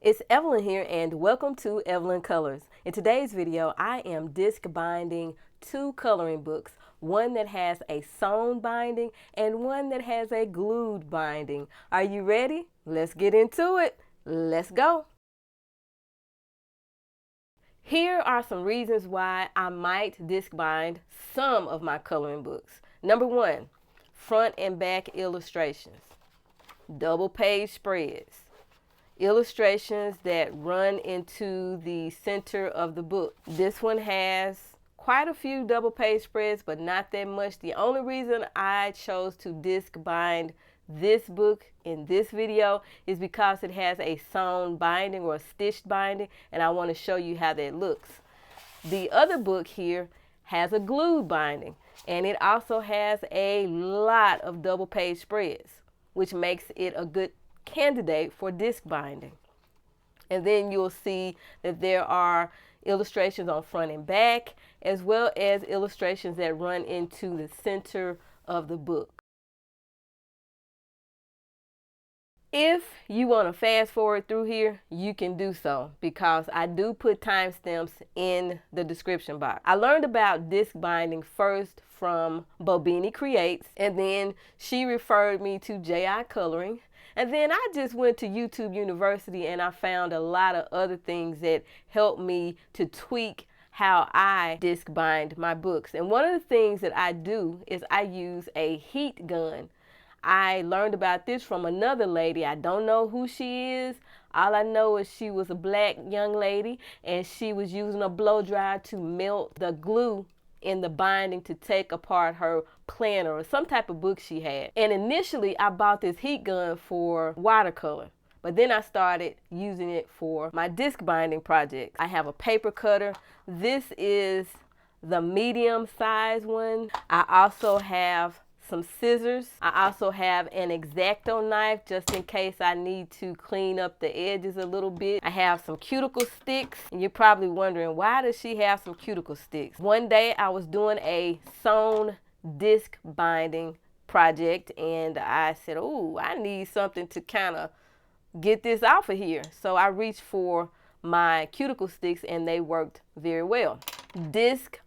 It's Evelyn here and welcome to Evelyn Colors. In today's video, I am disc binding two coloring books, one that has a sewn binding and one that has a glued binding. Are you ready? Let's get into it. Let's go. Here are some reasons why I might disc bind some of my coloring books. Number one, front and back illustrations, double page spreads, illustrations that run into the center of the book. This one has quite a few double page spreads, but not that much. The only reason I chose to disc bind this book in this video is because it has a sewn binding or a stitched binding, and I want to show you how that looks. The other book here has a glued binding, and it also has a lot of double page spreads, which makes it a good candidate for disc binding. And then you'll see that there are illustrations on front and back, as well as illustrations that run into the center of the book. If you want to fast forward through here, you can do so because I do put timestamps in the description box. I learned about disc binding first from Bobini Creates, and then she referred me to J.I. Coloring. And then I just went to YouTube University and I found a lot of other things that helped me to tweak how I disc bind my books. And one of the things that I do is I use a heat gun. I learned about this from another lady. I don't know who she is. All I know is she was a black young lady and she was using a blow dryer to melt the glue in the binding to take apart her planner or some type of book she had. And initially I bought this heat gun for watercolor, but then I started using it for my disc binding project. I have a paper cutter. This is the medium size one. I also have some scissors. I also have an X-Acto knife just in case I need to clean up the edges a little bit. I have some cuticle sticks, and you're probably wondering, why does she have some cuticle sticks? One day I was doing a sewn disc binding project and I said, oh, I need something to kind of get this off of here. So I reached for my cuticle sticks and they worked very well. Disc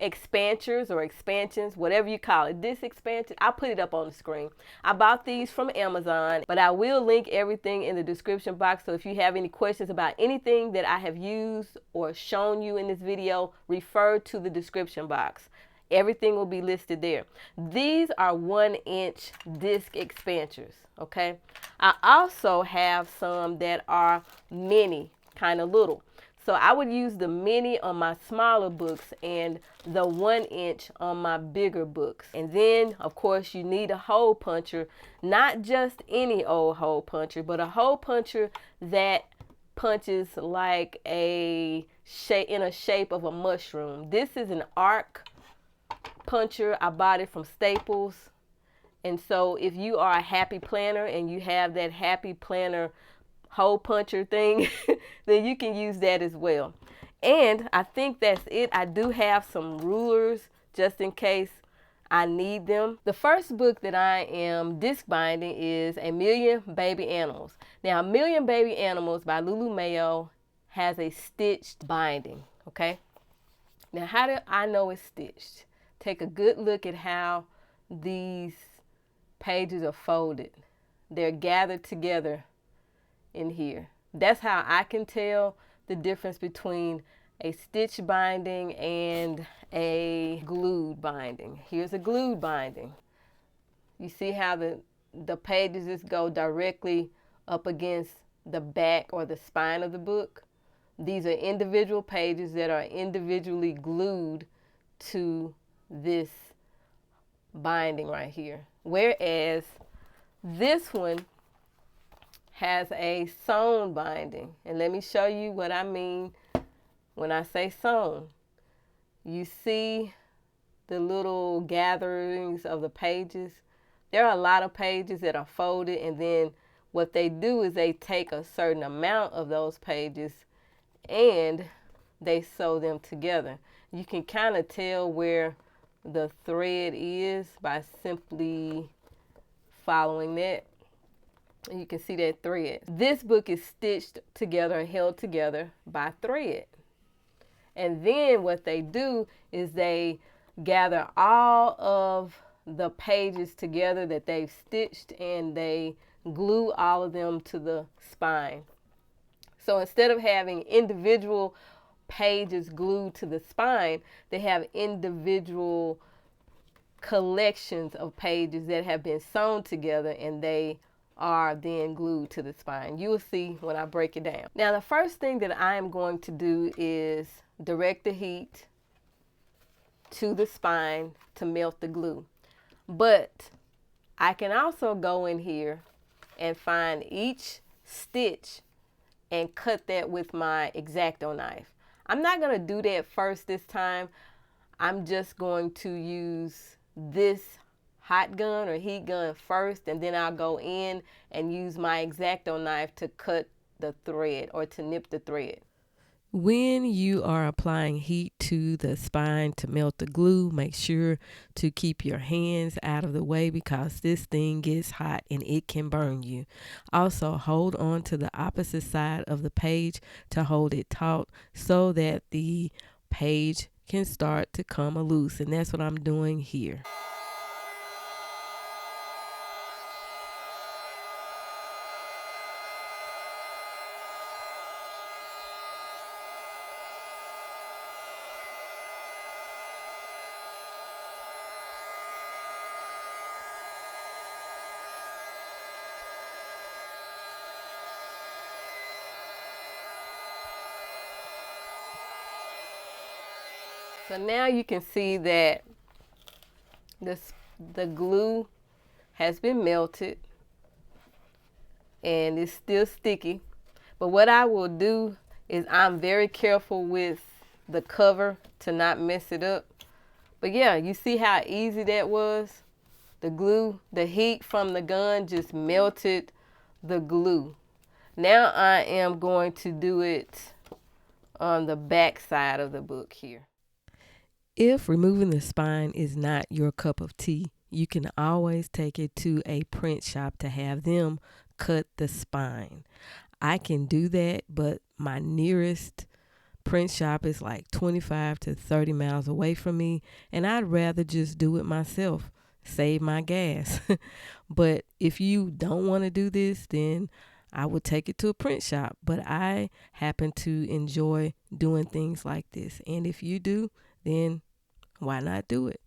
expanders or expansions, whatever you call it, this expansion, I'll put it up on the screen. I bought these from Amazon, but I will link everything in the description box. So if you have any questions about anything that I have used or shown you in this video, refer to the description box. Everything will be listed there. These are 1-inch disc expanders, okay? I also have some that are mini, kind of little. So I would use the mini on my smaller books and the 1-inch on my bigger books. And then, of course, you need a hole puncher, not just any old hole puncher, but a hole puncher that punches like in a shape of a mushroom. This is an arc puncher. I bought it from Staples. And so if you are a happy planner and you have that happy planner hole puncher thing, then you can use that as well. And I think that's it. I do have some rulers just in case I need them. The first book that I am disc binding is A Million Baby Animals. Now, A Million Baby Animals by Lulu Mayo has a stitched binding, okay? Now, how do I know it's stitched? Take a good look at how these pages are folded. They're gathered together in here. That's how I can tell the difference between a stitch binding and a glued binding. Here's a glued binding. You see how the pages just go directly up against the back or the spine of the book? These are individual pages that are individually glued to this binding right here. Whereas this one has a sewn binding. And let me show you what I mean when I say sewn. You see the little gatherings of the pages. There are a lot of pages that are folded, and then what they do is they take a certain amount of those pages and they sew them together. You can kind of tell where the thread is by simply following that. And you can see that thread. This book is stitched together and held together by thread. And then what they do is they gather all of the pages together that they've stitched, and they glue all of them to the spine. So instead of having individual pages glued to the spine, they have individual collections of pages that have been sewn together, and they are then glued to the spine. You will see when I break it down. Now, the first thing that I am going to do is direct the heat to the spine to melt the glue. But I can also go in here and find each stitch and cut that with my X-Acto knife. I'm not going to do that first this time. I'm just going to use this hot gun or heat gun first, and then I'll go in and use my X-Acto knife to cut the thread or to nip the thread. When you are applying heat to the spine to melt the glue, make sure to keep your hands out of the way because this thing gets hot and it can burn you. Also, hold on to the opposite side of the page to hold it taut so that the page can start to come loose, and that's what I'm doing here. So now you can see that the glue has been melted and it's still sticky. But what I will do is I'm very careful with the cover to not mess it up. But yeah, you see how easy that was? The glue, the heat from the gun just melted the glue. Now I am going to do it on the back side of the book here. If removing the spine is not your cup of tea, you can always take it to a print shop to have them cut the spine. I can do that, but my nearest print shop is like 25 to 30 miles away from me, and I'd rather just do it myself, save my gas. But if you don't want to do this, then I would take it to a print shop. But I happen to enjoy doing things like this, and if you do, then why not do it?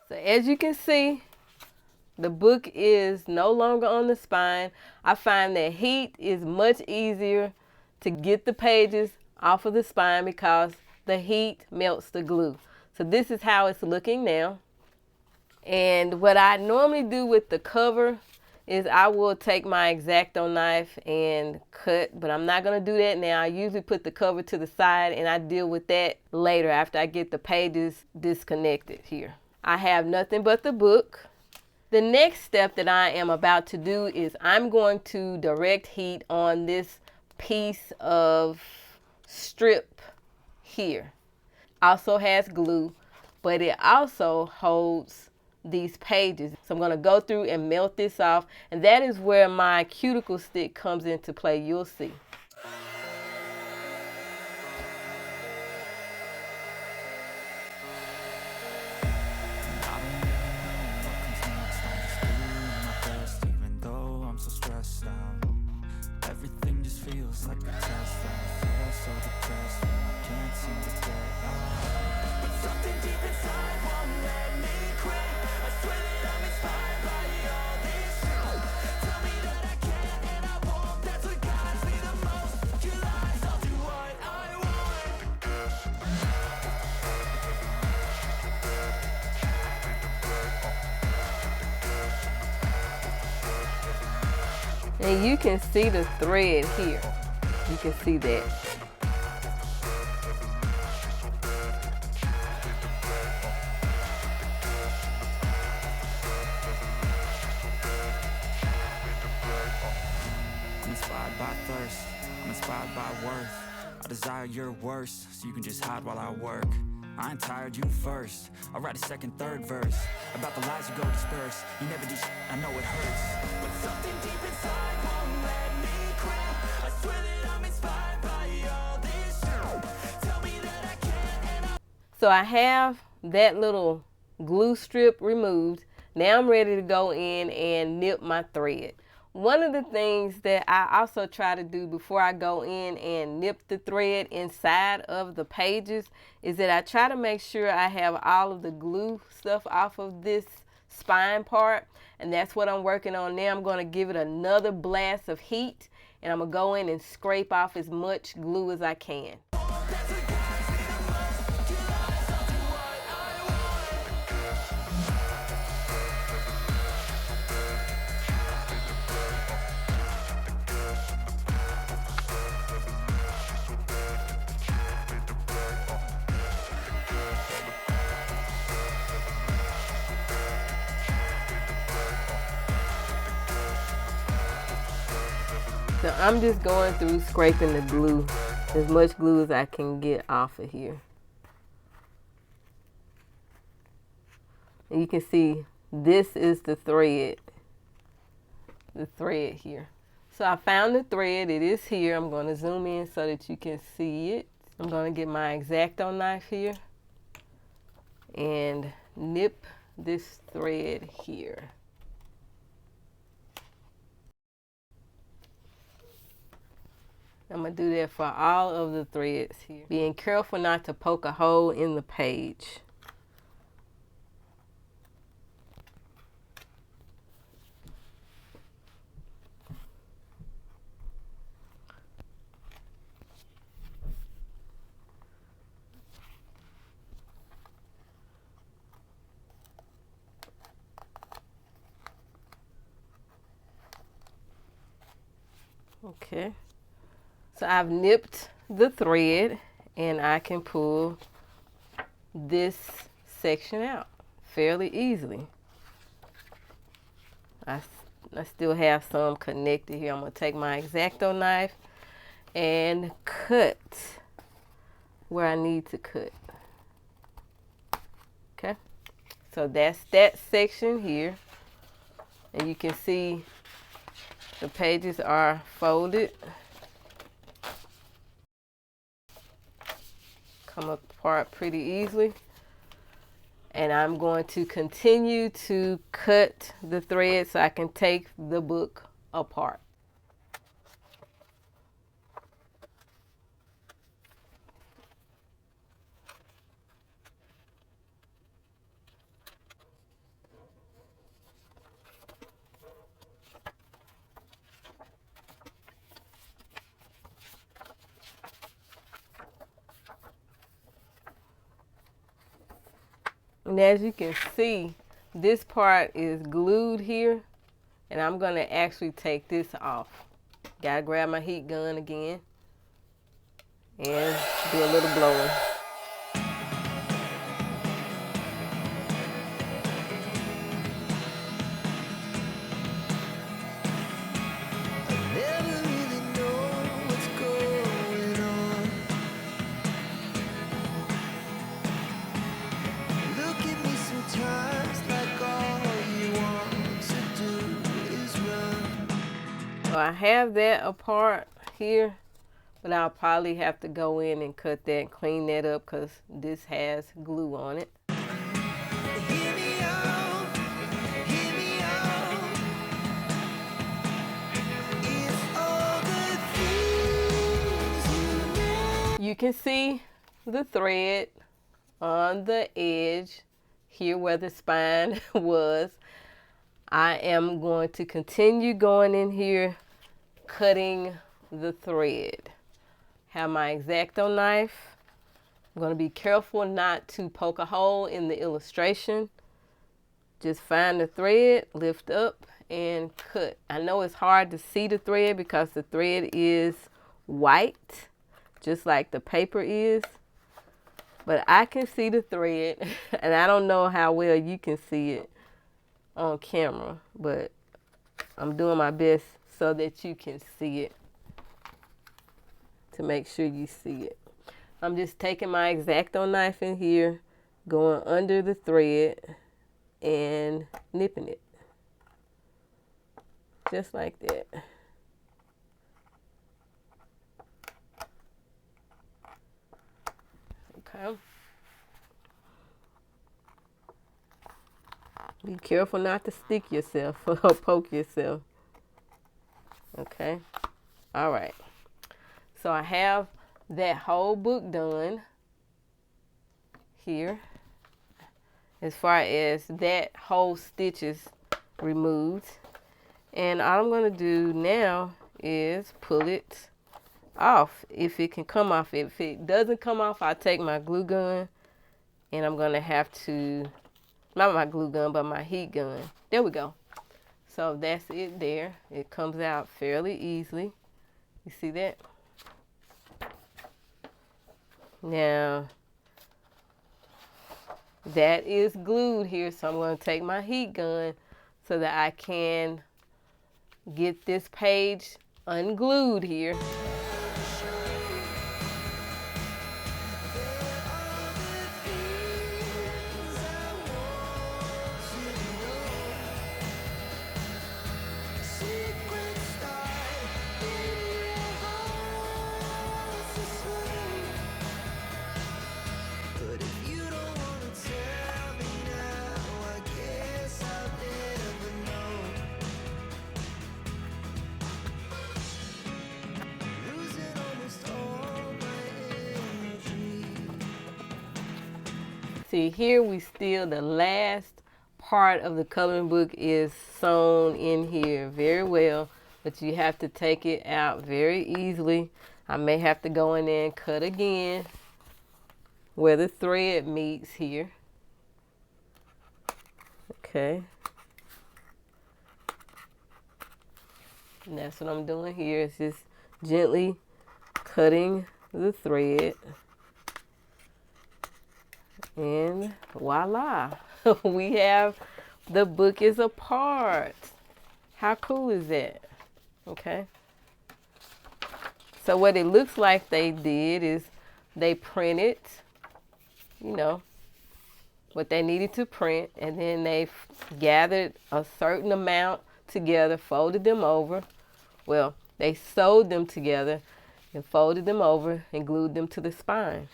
So as you can see, the book is no longer on the spine. I find that heat is much easier to get the pages off of the spine because the heat melts the glue. So this is how it's looking now. And what I normally do with the cover is I will take my X-Acto knife and cut, but I'm not going to do that now. I usually put the cover to the side and I deal with that later after I get the pages disconnected here. I have nothing but the book. The next step that I am about to do is I'm going to direct heat on this piece of strip here. Also has glue, but it also holds these pages. So I'm going to go through and melt this off, and that is where my cuticle stick comes into play. You'll see. Everything just feels like a test, and I feel so depressed when I can't seem to get out. But something deep inside won't let me quit. I swear that I'm inspired by all this shit. Tell me that I can and I won't. That's what guides me the most. Your lies, I'll do what I want. And you can see the thread here. You can see that. I'm inspired by worth. I desire your worst, so you can just hide while I work. I ain't tired, you first. I'll write a second, third verse about the lies you go disperse. You never did I know it hurts, but something deep inside won't let me quit. I swear that I'm inspired by all this shit. Tell me that I can't and So I have that little glue strip removed. Now I'm ready to go in and nip my thread. One of the things that I also try to do before I go in and nip the thread inside of the pages is that I try to make sure I have all of the glue stuff off of this spine part, and that's what I'm working on now. I'm going to give it another blast of heat, and I'm going to go in and scrape off as much glue as I can. So I'm just going through scraping the glue, as much glue as I can get off of here. And you can see this is the thread here. So I found the thread, it is here. I'm going to zoom in so that you can see it. I'm going to get my X-Acto knife here and nip this thread here. I'm going to do that for all of the threads here. Being careful not to poke a hole in the page. Okay. So I've nipped the thread and I can pull this section out fairly easily. I still have some connected here. I'm going to take my X-Acto knife and cut where I need to cut. Okay. So that's that section here. And you can see the pages are folded. Come apart pretty easily, and I'm going to continue to cut the thread so I can take the book apart. And as you can see, this part is glued here, and I'm going to actually take this off. Gotta grab my heat gun again and do a little blowing. So I have that apart here, but I'll probably have to go in and cut that and clean that up because this has glue on it. You can see the thread on the edge here where the spine was. I am going to continue going in here, cutting the thread. Have my X-Acto knife. I'm going to be careful not to poke a hole in the illustration. Just find the thread, lift up, and cut. I know it's hard to see the thread because the thread is white, just like the paper is. But I can see the thread, and I don't know how well you can see it on camera, but I'm doing my best so that you can see it. to make sure you see it. I'm just taking my X-Acto knife in here, going under the thread and nipping it. Just like that. Okay. Be careful not to stick yourself or poke yourself. Okay. All right. So I have that whole book done here. As far as that whole stitch is removed. And all I'm going to do now is pull it off if it can come off. If it doesn't come off, I'll take my glue gun and I'm going to have to, not my glue gun, but my heat gun. There we go. So that's it there. It comes out fairly easily. You see that? Now, that is glued here, so I'm going to take my heat gun so that I can get this page unglued here. See, here we still, the last part of the coloring book is sewn in here very well, but you have to take it out very easily. I may have to go in there and cut again where the thread meets here. Okay. And that's what I'm doing here, is just gently cutting the thread. And voila, we have the book is apart. How cool is that? Okay. So what it looks like they did is they printed, you know, what they needed to print, and then they gathered a certain amount together, folded them over. Well, they sewed them together and folded them over and glued them to the spine.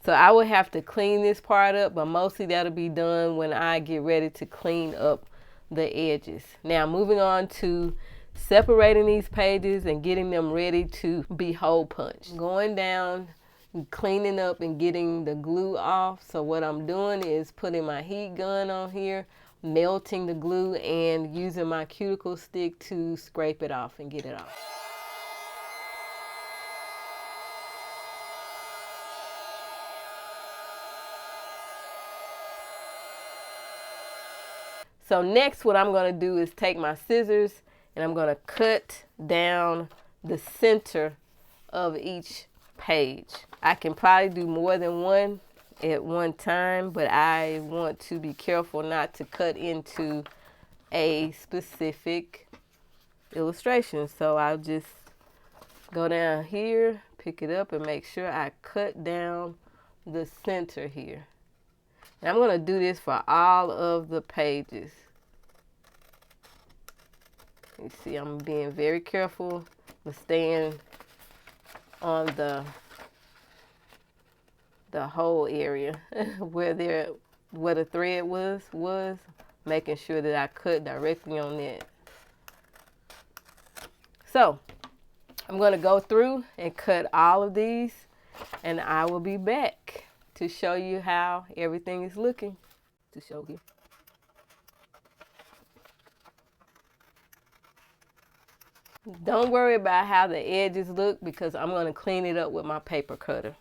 So I would have to clean this part up, but mostly that'll be done when I get ready to clean up the edges. Now moving on to separating these pages and getting them ready to be hole punched. Going down, cleaning up and getting the glue off. So what I'm doing is putting my heat gun on here, melting the glue, and using my cuticle stick to scrape it off and get it off. So next what I'm going to do is take my scissors and I'm going to cut down the center of each page. I can probably do more than one at one time, but I want to be careful not to cut into a specific illustration. So I'll just go down here, pick it up, and make sure I cut down the center here. And I'm going to do this for all of the pages. You see, I'm being very careful with staying on the whole area where the thread was, making sure that I cut directly on that. So I'm going to go through and cut all of these, and I will be back to show you how everything is looking. To show you. Don't worry about how the edges look because I'm going to clean it up with my paper cutter.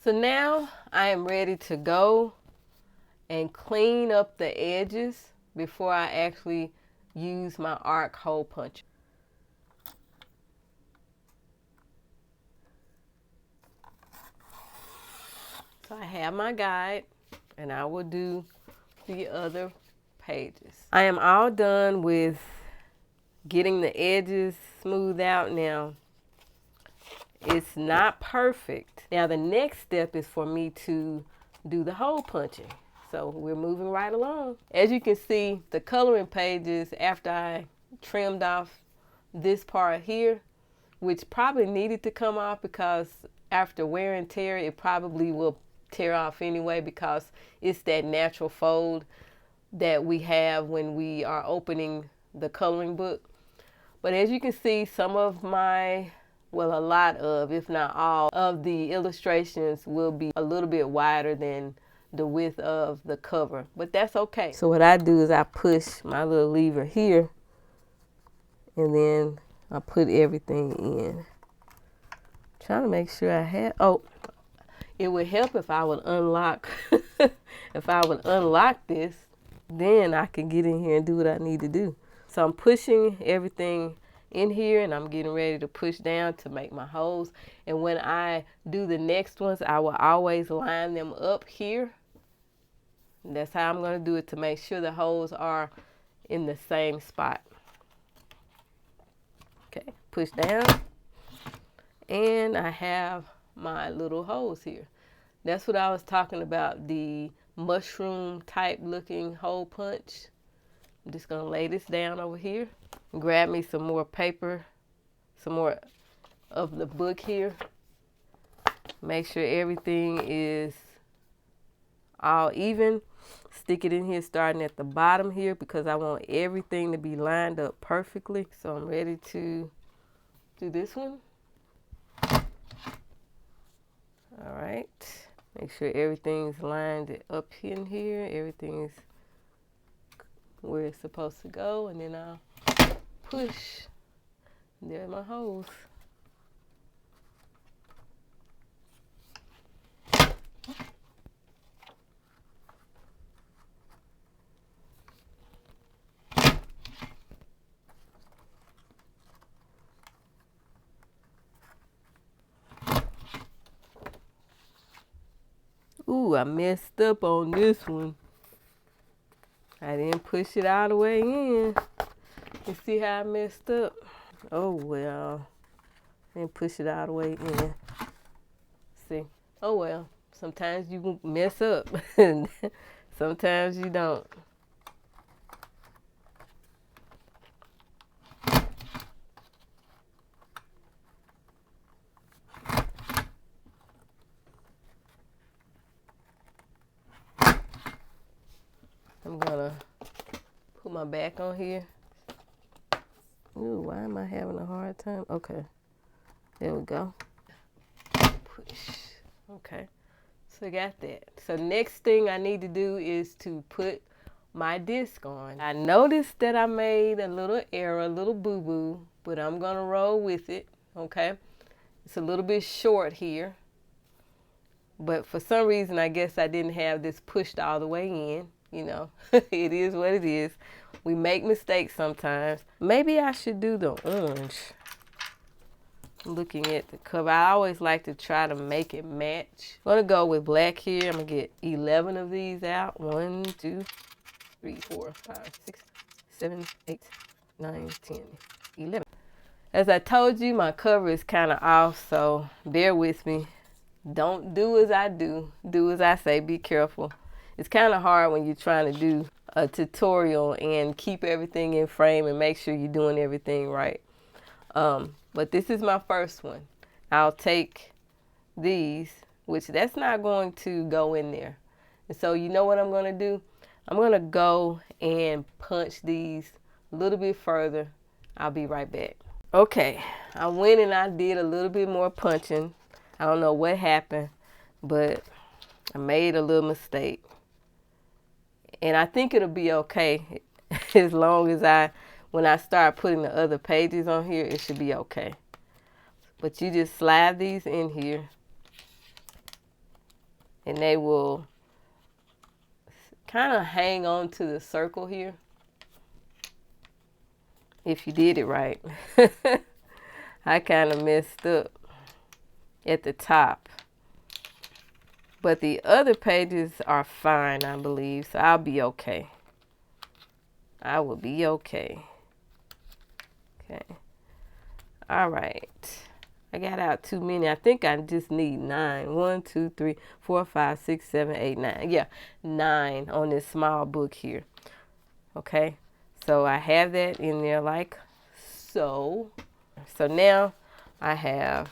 So now I am ready to go and clean up the edges before I actually use my arc hole puncher. So I have my guide, and I will do the other pages. I am all done with getting the edges smoothed out now. It's not perfect. Now the next step is for me to do the hole punching. So we're moving right along. As you can see, the coloring pages, after I trimmed off this part here, which probably needed to come off because after wear and tear, it probably will tear off anyway because it's that natural fold that we have when we are opening the coloring book. But as you can see, some of my, well, a lot of, if not all, of the illustrations will be a little bit wider than the width of the cover, but that's okay. So what I do is I push my little lever here, and then I put everything in. Trying to make sure I have, oh, it would help if I would unlock, if I would unlock this, then I can get in here and do what I need to do. So I'm pushing everything in here, and I'm getting ready to push down to make my holes. And when I do the next ones, I will always line them up here. And that's how I'm going to do it, to make sure the holes are in the same spot. Okay, push down, and I have my little holes here. That's what I was talking about, the mushroom type looking hole punch. I'm just going to lay this down over here. Grab me some more paper, some more of the book here. Make sure everything is all even. Stick it in here starting at the bottom here because I want everything to be lined up perfectly. So I'm ready to do this one. All right. Make sure everything's lined up in here. Everything's where it's supposed to go, and then I'll push. There are my holes. Ooh, I messed up on this one. I didn't push it all the way in. You see how I messed up? Oh well. I didn't push it all the way in. See? Oh well. Sometimes you mess up. Sometimes you don't. I'm gonna put my back on here. Ooh, why am I having a hard time? Okay, there we go. Push. Okay, so I got that. So next thing I need to do is to put my disc on. I noticed that I made a little error, a little boo-boo, but I'm gonna roll with it, okay? It's a little bit short here, but for some reason, I guess I didn't have this pushed all the way in. You know, it is what it is. We make mistakes sometimes. Maybe I should do the orange. Looking at the cover, I always like to try to make it match. I'm gonna go with black here. I'm gonna get 11 of these out. 1, 2, 3, 4, 5, 6, 7, 8, 9, 10, 11. As I told you, my cover is kind of off, so bear with me. Don't do as I do. Do as I say. Be careful. It's kind of hard when you're trying to do a tutorial and keep everything in frame and make sure you're doing everything right. But this is my first one. I'll take these, which that's not going to go in there. And so you know what I'm going to do? I'm going to go and punch these a little bit further. I'll be right back. Okay, I went and I did a little bit more punching. I don't know what happened, but I made a little mistake. And I think it'll be okay as long as when I start putting the other pages on here, it should be okay. But you just slide these in here and they will kind of hang on to the circle here. if you did it right. I kind of messed up at the top. But the other pages are fine, I believe, so I'll be okay. I will be okay. Okay. All right. I got out too many. I think I just need 9. 1, 2, 3, 4, 5, 6, 7, 8, 9. Yeah, 9 on this small book here. Okay. So I have that in there like so. So now I have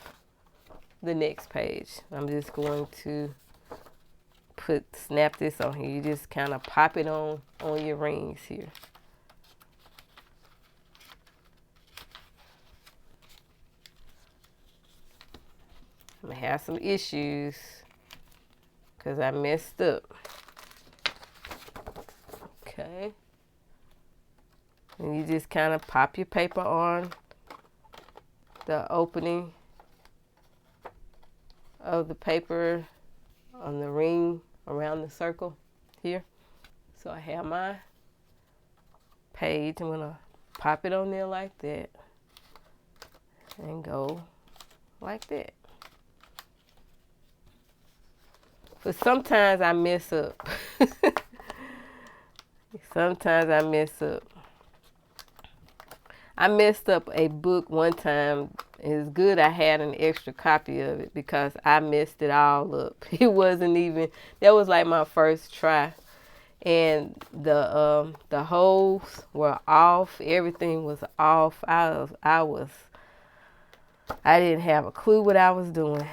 the next page. I'm just going to snap this on here. You just kind of pop it on your rings here. I'm gonna have some issues because I messed up. Okay. And you just kind of pop your paper on the opening of the paper on the ring around the circle here. So I have my page. I'm gonna pop it on there like that and go like that. But sometimes I mess up. Sometimes I mess up. I messed up a book one time. It's good I had an extra copy of it because I messed it all up. It wasn't even, that was like my first try. And the holes were off. Everything was off. I didn't have a clue what I was doing.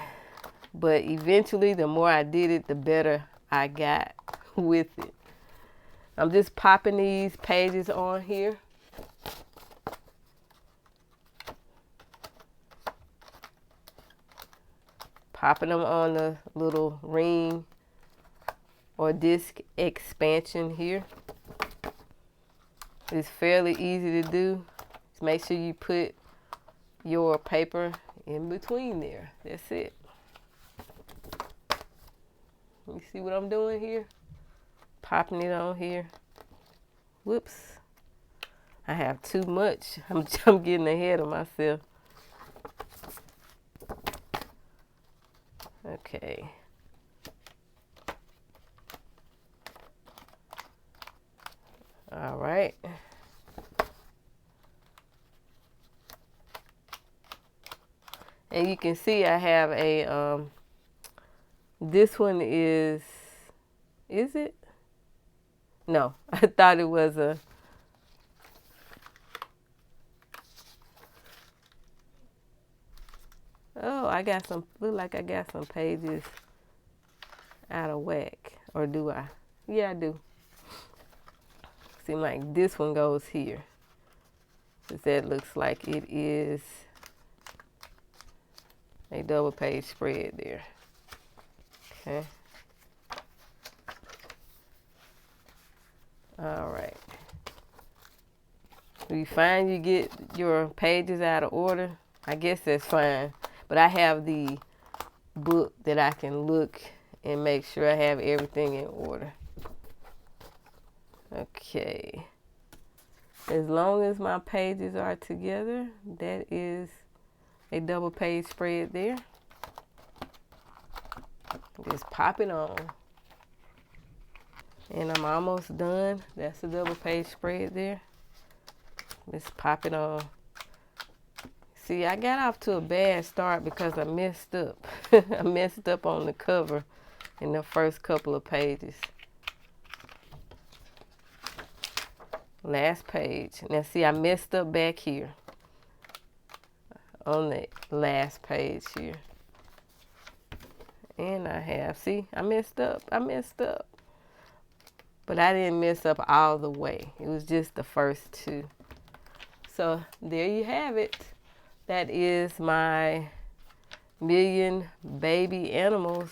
But eventually, the more I did it, the better I got with it. I'm just popping these pages on here. Popping them on the little ring or disc expansion here. It's fairly easy to do. Just make sure you put your paper in between there. That's it. You see what I'm doing here? Popping it on here. Whoops. I have too much. I'm getting ahead of myself. Okay. All right. And you can see I have a, this one is it? No, I thought it was a, oh, I got some, look like I got some pages out of whack. Or do I? Yeah, I do. Seems like this one goes here. Because that looks like it is a double page spread there. Okay. All right. If you find you get your pages out of order, I guess that's fine. But I have the book that I can look and make sure I have everything in order. Okay. As long as my pages are together, that is a double page spread there. Just pop it on. And I'm almost done. That's a double page spread there. Just pop it on. See, I got off to a bad start because I messed up. I messed up on the cover in the first couple of pages. Last page. Now see, I messed up back here on the last page here. And I have, see, I messed up. But I didn't mess up all the way. It was just the first two. So there you have it. That is my million baby animals.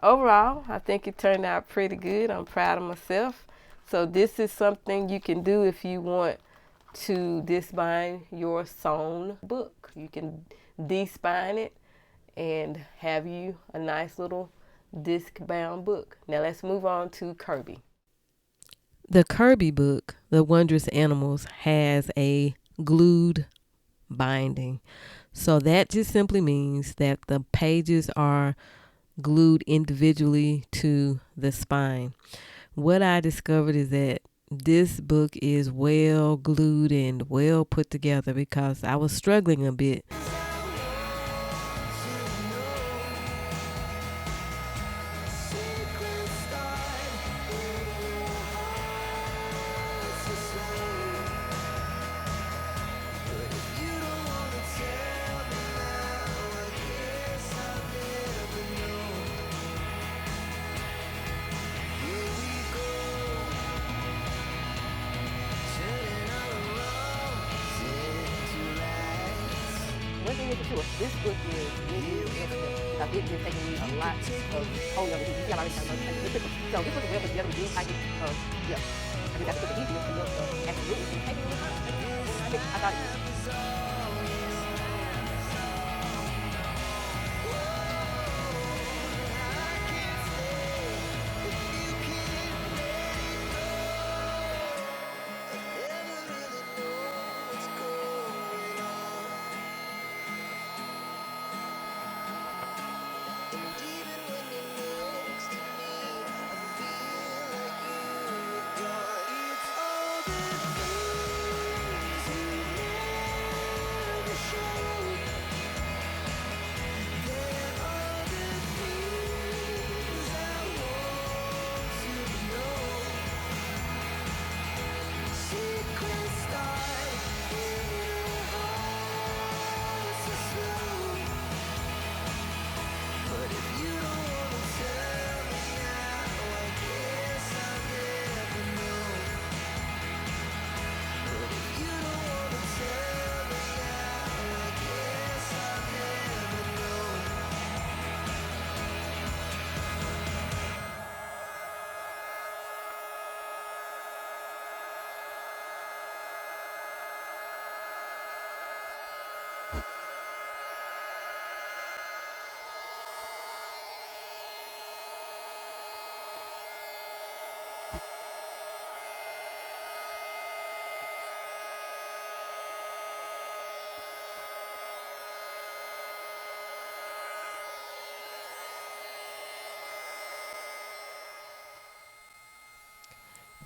Overall, I think it turned out pretty good. I'm proud of myself. So this is something you can do if you want to disbind your sewn book. You can despine it and have you a nice little disc bound book. Now let's move on to Kirby. The Kirby book, The Wondrous Animals, has a glued binding. So that just simply means that the pages are glued individually to the spine. What I discovered is that this book is well glued and well put together because I was struggling a bit. One thing is for sure, this book is really interesting because it's been taking me a lot of holding over. You see, I already kind of know. So this book is well put together. Real type of yeah. I mean, that's the easiest to look actually really taking me time. I thought it was.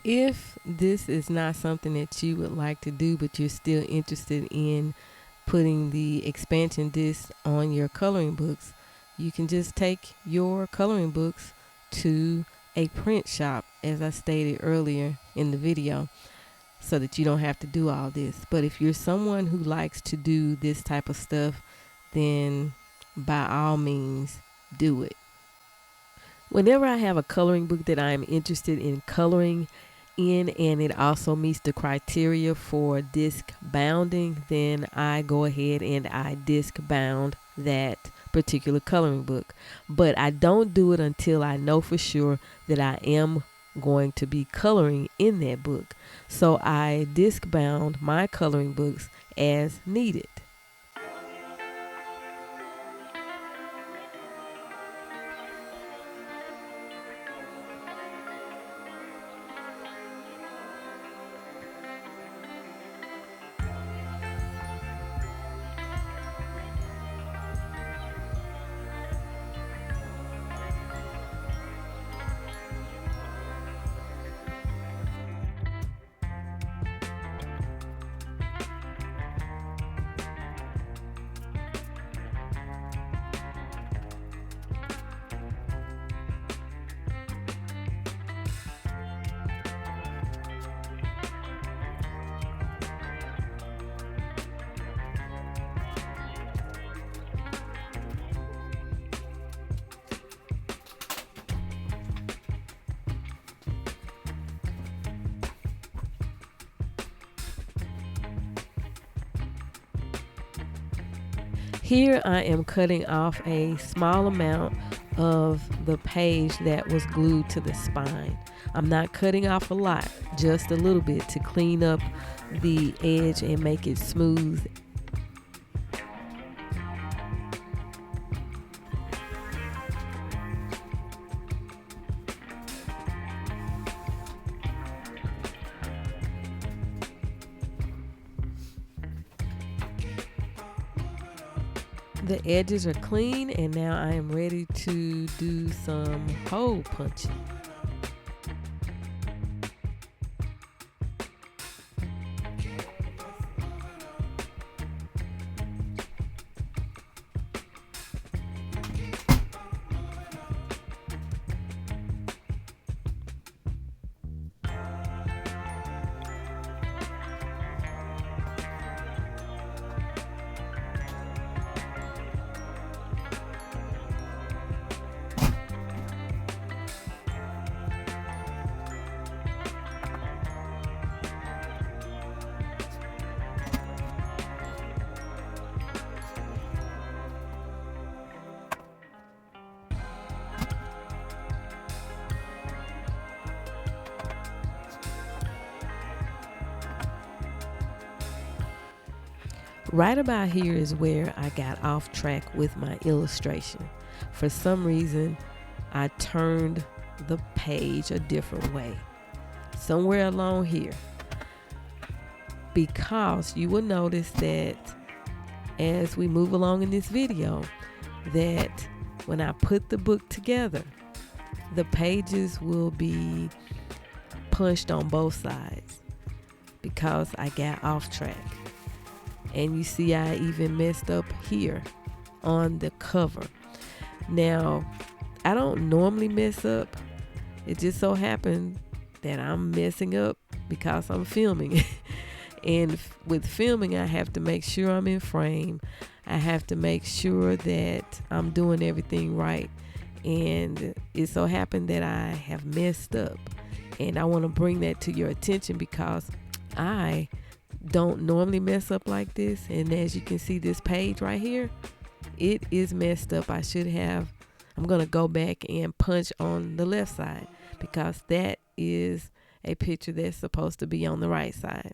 If this is not something that you would like to do, but you're still interested in putting the expansion disc on your coloring books, you can just take your coloring books to a print shop, as I stated earlier in the video, so that you don't have to do all this. But if you're someone who likes to do this type of stuff, then by all means, do it. Whenever I have a coloring book that I am interested in coloring in and it also meets the criteria for disc bounding, then I go ahead and I disc bound that particular coloring book. But I don't do it until I know for sure that I am going to be coloring in that book. So I disc bound my coloring books as needed. Here I am cutting off a small amount of the page that was glued to the spine. I'm not cutting off a lot, just a little bit to clean up the edge and make it smooth. The edges are clean, and now I am ready to do some hole punching. Right about here is where I got off track with my illustration. For some reason, I turned the page a different way. Somewhere along here. Because you will notice that as we move along in this video, that when I put the book together, the pages will be punched on both sides because I got off track. And you see I even messed up here on the cover. Now, I don't normally mess up. It just so happened that I'm messing up because I'm filming. And with filming, I have to make sure I'm in frame. I have to make sure that I'm doing everything right. And it so happened that I have messed up. And I want to bring that to your attention because I don't normally mess up like this. And as you can see, this page right here, it is messed up. I'm going to go back and punch on the left side because that is a picture that's supposed to be on the right side.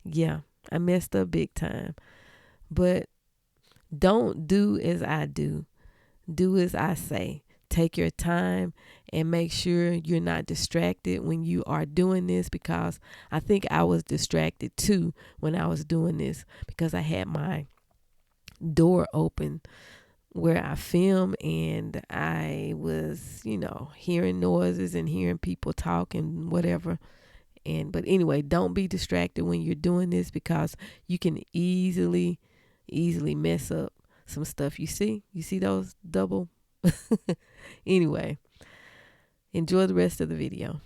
Yeah, I messed up big time. But don't do as I do. Do as I say. Take your time and make sure you're not distracted when you are doing this, because I think I was distracted too when I was doing this because I had my door open where I film and I was, hearing noises and hearing people talk and whatever. But anyway, don't be distracted when you're doing this because you can easily mess up some stuff. You see those double. Anyway, enjoy the rest of the video.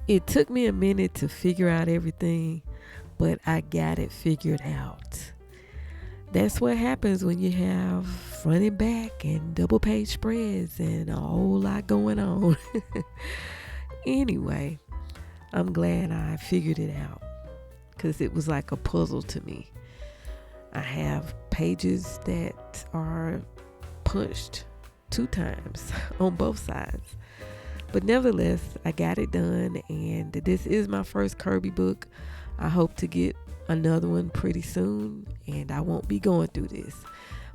It took me a minute to figure out everything, but I got it figured out. That's what happens when you have front and back and double page spreads and a whole lot going on. Anyway, I'm glad I figured it out because it was like a puzzle to me. I have pages that are punched 2 times on both sides. But nevertheless, I got it done, and this is my first Kirby book. I hope to get another one pretty soon, and I won't be going through this.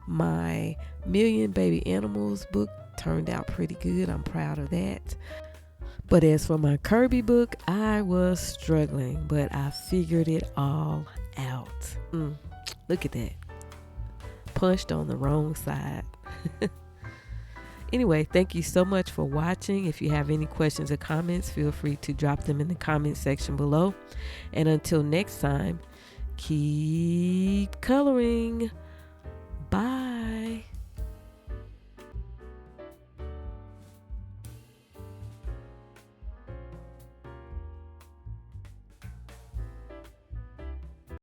My Million Baby Animals book turned out pretty good. I'm proud of that. But as for my Kirby book, I was struggling, but I figured it all out. Look at that. Punched on the wrong side. Anyway, thank you so much for watching. If you have any questions or comments, feel free to drop them in the comment section below. And until next time, keep coloring.